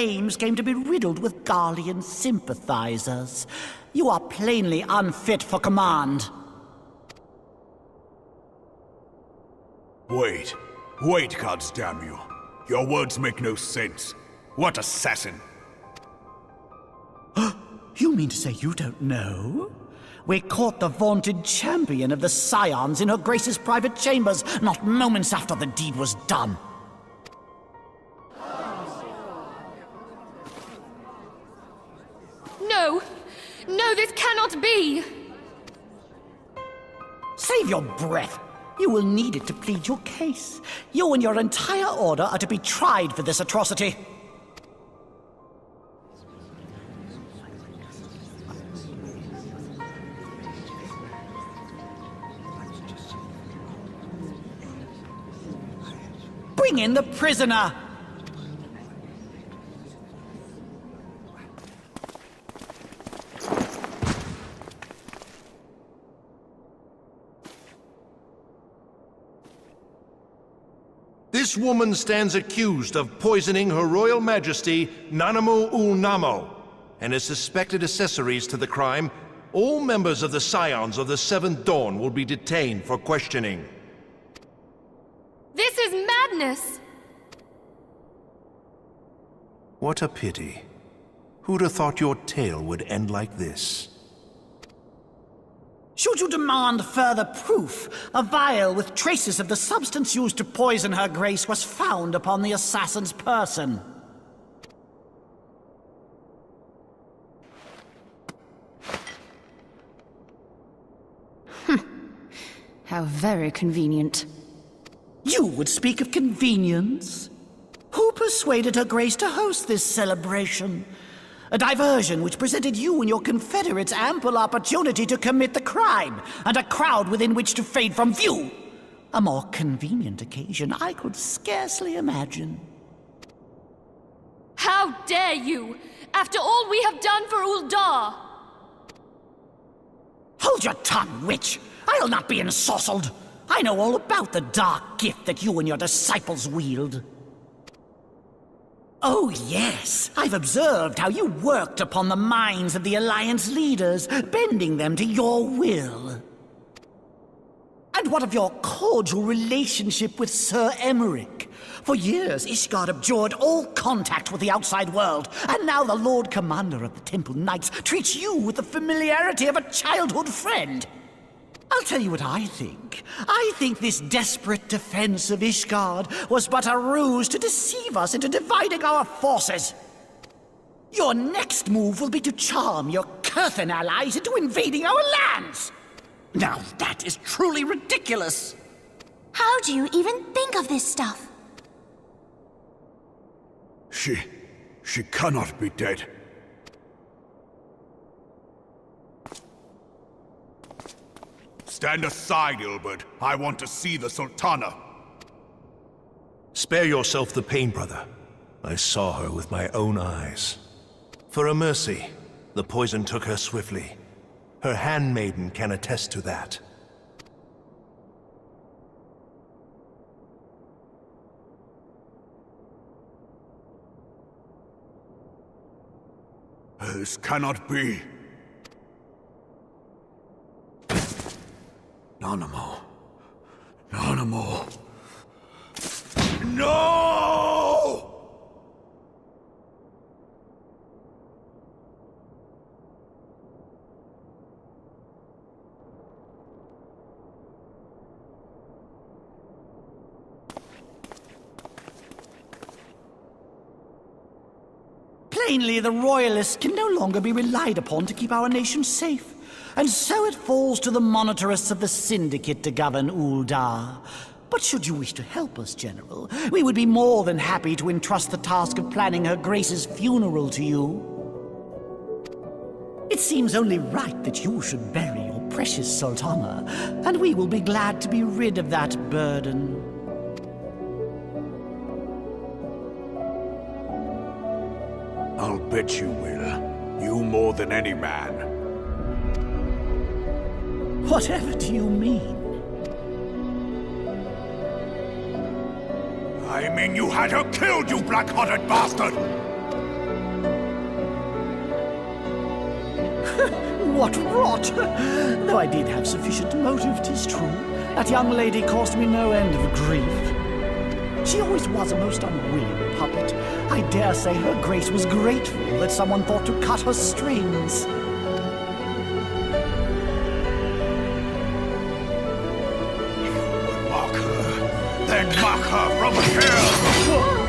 aims came to be riddled with Garlean sympathizers. You are plainly unfit for command. Wait, goddamn you. Your words make no sense. What assassin? You mean to say you don't know? We caught the vaunted champion of the Scions in her Grace's private chambers, not moments after the deed was done. No! No, this cannot be! Save your breath. You will need it to plead your case. You and your entire order are to be tried for this atrocity. Bring in the prisoner! This woman stands accused of poisoning Her Royal Majesty Nanamu ul Namo and is suspected accessories to the crime. All members of the Scions of the Seventh Dawn will be detained for questioning. This is madness! What a pity. Who'd have thought your tale would end like this? Should you demand further proof, a vial with traces of the substance used to poison Her Grace was found upon the assassin's person. How very convenient. You would speak of convenience? Who persuaded Her Grace to host this celebration? A diversion which presented you and your confederates ample opportunity to commit the crime, and a crowd within which to fade from view. A more convenient occasion I could scarcely imagine. How dare you! After all we have done for Uldar! Hold your tongue, witch! I'll not be ensorcelled! I know all about the dark gift that you and your disciples wield. Oh, yes. I've observed how you worked upon the minds of the Alliance leaders, bending them to your will. And what of your cordial relationship with Sir Emmerich? For years, Ishgard abjured all contact with the outside world, and now the Lord Commander of the Temple Knights treats you with the familiarity of a childhood friend. I'll tell you what I think. I think this desperate defense of Ishgard was but a ruse to deceive us into dividing our forces. Your next move will be to charm your Kurthan allies into invading our lands. Now that is truly ridiculous. How do you even think of this stuff? She cannot be dead. Stand aside, Ilbert. I want to see the Sultana. Spare yourself the pain, brother. I saw her with my own eyes. For a mercy, the poison took her swiftly. Her handmaiden can attest to that. This cannot be. Nanamu. No! Plainly, the Royalists can no longer be relied upon to keep our nation safe. And so it falls to the monitorists of the Syndicate to govern Uldar. But should you wish to help us, General, we would be more than happy to entrust the task of planning Her Grace's funeral to you. It seems only right that you should bury your precious Sultana, and we will be glad to be rid of that burden. I'll bet you will. You more than any man. Whatever do you mean? I mean you had her killed, you black-hearted bastard! What rot! Though I did have sufficient motive, 'tis true. That young lady caused me no end of grief. She always was a most unwilling puppet. I dare say her grace was grateful that someone thought to cut her strings. Mock her, then mock her from hell!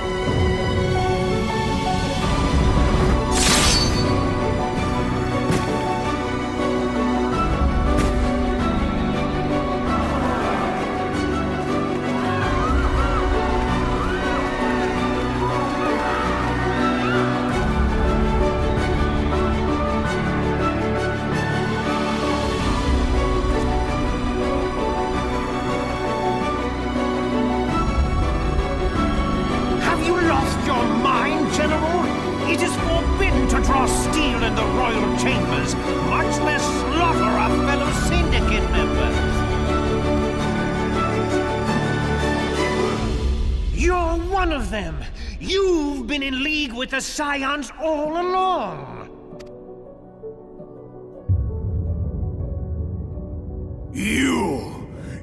You've been in league with the Scions all along!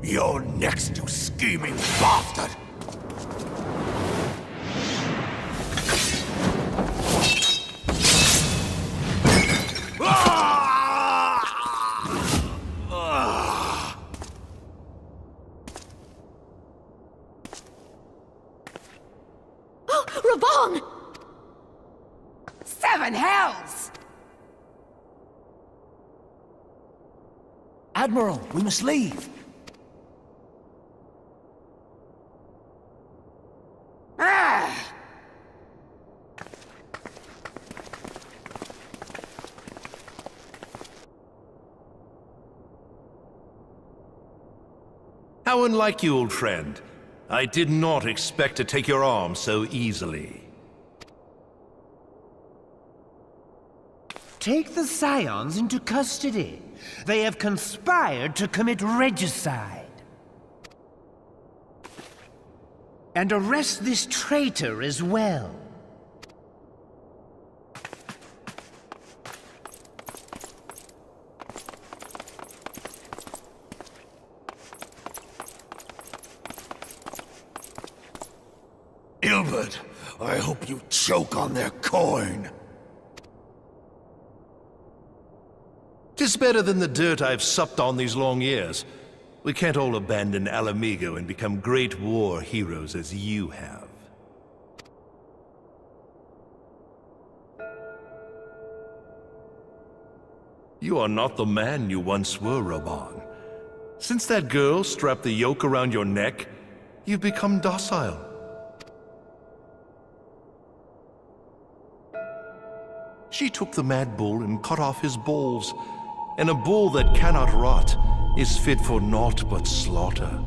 You're next to scheming bastard! Raban! Seven hells! Admiral, we must leave. How unlike you, old friend. I did not expect to take your arm so easily. Take the Scions into custody. They have conspired to commit regicide. And arrest this traitor as well. Ilbert, I hope you choke on their coin. 'Tis better than the dirt I've supped on these long years. We can't all abandon Alamigo and become great war heroes as you have. You are not the man you once were, Raban. Since that girl strapped the yoke around your neck, you've become docile. She took the mad bull and cut off his balls, and a bull that cannot rot is fit for naught but slaughter.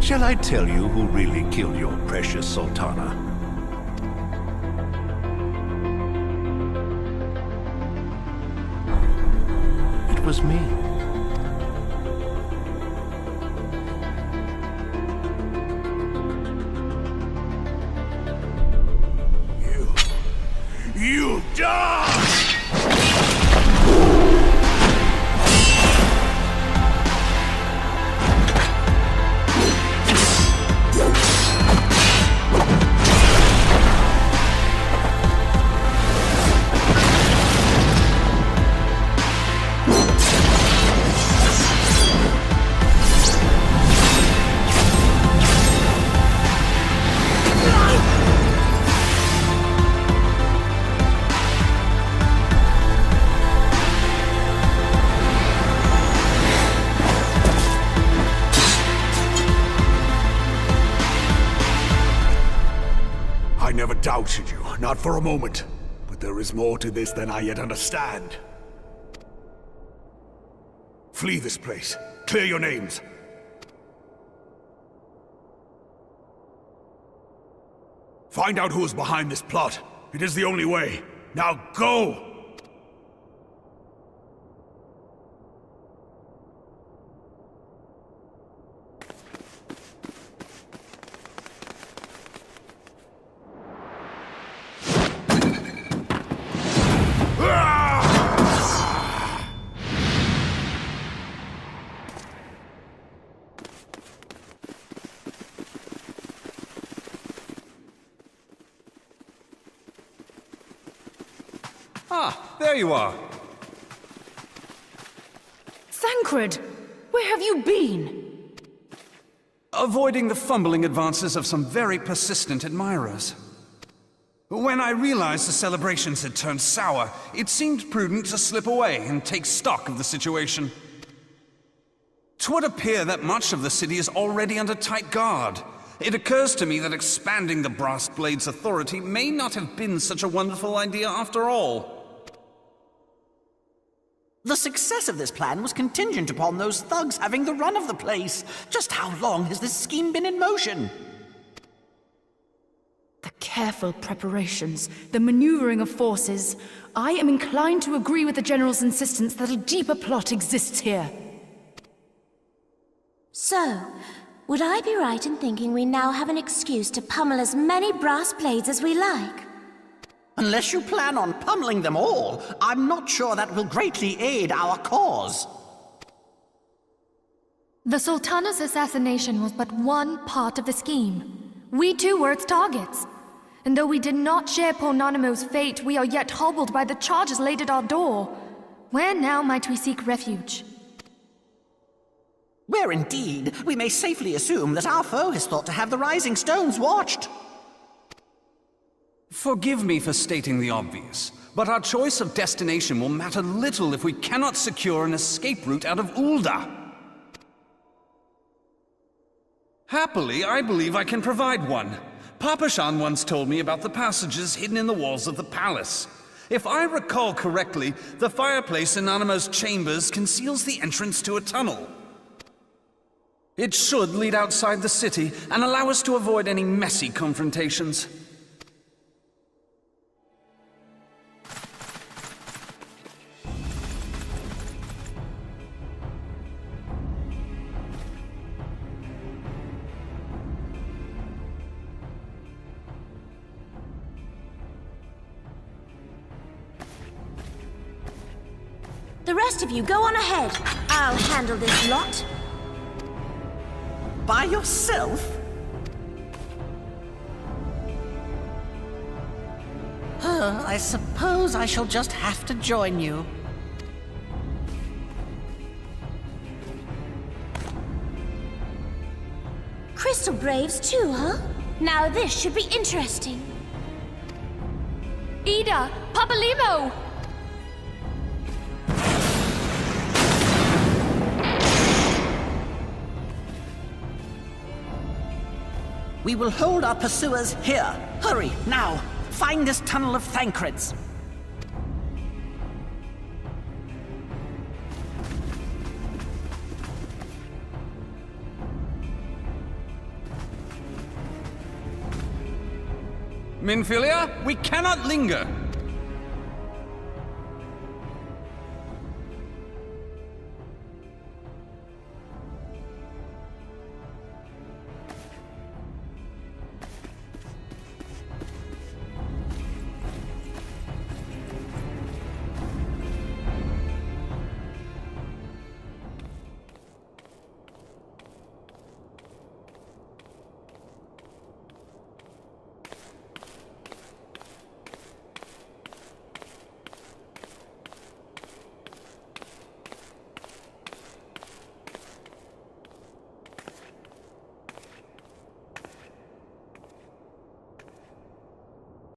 Shall I tell you who really killed your precious Sultana? It was me. You die! I never doubted you, not for a moment. But there is more to this than I yet understand. Flee this place. Clear your names. Find out who is behind this plot. It is the only way. Now go! Ah, there you are. Thancred! Where have you been? Avoiding the fumbling advances of some very persistent admirers. When I realized the celebrations had turned sour, it seemed prudent to slip away and take stock of the situation. 'Twould appear that much of the city is already under tight guard. It occurs to me that expanding the Brass Blade's authority may not have been such a wonderful idea after all. The success of this plan was contingent upon those thugs having the run of the place. Just how long has this scheme been in motion? The careful preparations, the maneuvering of forces. I am inclined to agree with the General's insistence that a deeper plot exists here. So, would I be right in thinking we now have an excuse to pummel as many brass blades as we like? Unless you plan on pummeling them all, I'm not sure that will greatly aid our cause. The Sultana's assassination was but one part of the scheme. We too were its targets. And though we did not share poor Nanamo's fate, we are yet hobbled by the charges laid at our door. Where now might we seek refuge? Where indeed, we may safely assume that our foe has thought to have the Rising Stones watched. Forgive me for stating the obvious, but our choice of destination will matter little if we cannot secure an escape route out of Ulda. Happily, I believe I can provide one. Papashan once told me about the passages hidden in the walls of the palace. If I recall correctly, the fireplace in Nanamo's chambers conceals the entrance to a tunnel. It should lead outside the city and allow us to avoid any messy confrontations. The rest of you go on ahead. I'll handle this lot. By yourself? I suppose I shall just have to join you. Crystal Braves too, huh? Now this should be interesting. Ida! Papalimo! We will hold our pursuers here. Hurry, now! Find this tunnel of Thancred's. Minfilia, we cannot linger.